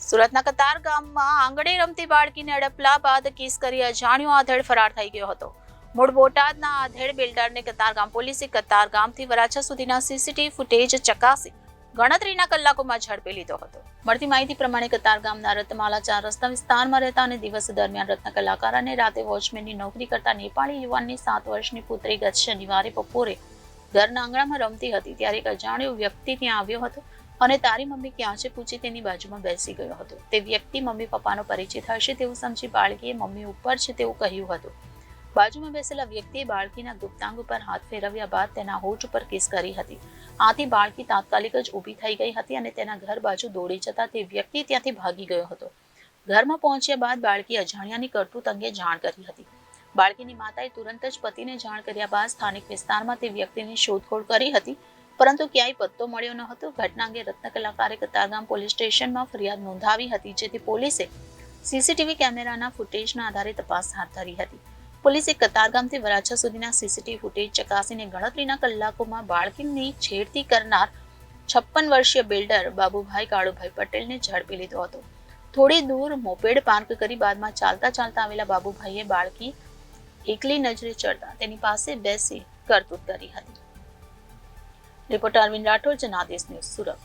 સુરતના કતાર ગામમાં આંગણે રમતી બાળકીને અડપલા બાદ કિસ કરી અજાણ્યો આધેડ ફરાર થઈ ગયો હતો. મૂળ બોટાદના આધેડ બિલ્ડરને કતાર ગામ પોલીસે કતાર ગામથી વરાછા સુધીના સીસીટીવી ફૂટેજ ચકાસી ગણતરીના કલાકોમાં ઝડપી લીધો હતો. મળતી માહિતી પ્રમાણે કતાર ગામના રત્નમાલા 4 રસ્તા વિસ્તારમાં રહેતા અને દિવસ દરમિયાન રત્ન કલાકાર અને રાતે વોચમેનની નોકરી કરતા નેપાળી યુવાનની 7 વર્ષની પુત્રી ગત શનિવારે બપોરે ઘરના આંગણામાં રમતી હતી ત્યારે એક અજાણ્યો વ્યક્તિ ત્યાં આવ્યો હતો અને તારી મમ્મી ક્યાં છે પૂછી તેની બાજુમાં બેસી ગયો હતો. તે વ્યક્તિ મમ્મી પપ્પાનો પરિચિત હશે તેવું સમજી બાળકીએ મમ્મી ઉપર છે તેવું કહ્યું હતું. બાજુમાં બેસેલા વ્યક્તિએ બાળકીના ગુપ્તાંગ ઉપર હાથ ફેરવ્યા બાદ તેના હોઠ ઉપર કિસ કરી હતી. આથી બાળકી તાત્કાલિક જ ઊભી થઈ ગઈ હતી અને તેના ઘર બાજુ દોડી જતા તે વ્યક્તિ ત્યાંથી ભાગી ગયો હતો. ઘરમાં પહોંચ્યા બાદ બાળકી અજાણ્યાની કરતૂત અંગે જાણ કરી હતી. બાળકીની માતાએ તુરંત જ પતિને જાણ કર્યા બાદ સ્થાનિક વિસ્તારમાં તે વ્યક્તિની શોધખોળ કરી હતી, પરંતુ ક્યાંય પત્તો મળ્યો ન હતો. ઘટના અંગે રત્ન કલાકારે કતારગામ પોલીસ સ્ટેશનમાં ફરિયાદ નોંધાવી હતી, જેથી પોલીસે સીસીટીવી કેમેરાના ફૂટેજના આધારે તપાસ હાથ ધરી હતી. પોલીસે કતારગામથી વરાછા સુધીના સીસીટીવી ફૂટેજ ચકાસીને ગણતરીના કલાકોમાં બાળકીની છેડતી કરનાર 56 વર્ષીય બિલ્ડર બાબુભાઈ કાળુભાઈ પટેલને ઝડપી લીધો હતો. થોડી દૂર મોપેડ પાર્ક કરી બાદમાં ચાલતા ચાલતા આવેલા બાબુભાઈએ બાળકી એકલી નજરે ચડતા તેની પાસે બેસી કરતૂત કરી હતી. Reporter Arvind Rathod, Janadesh news, Surat.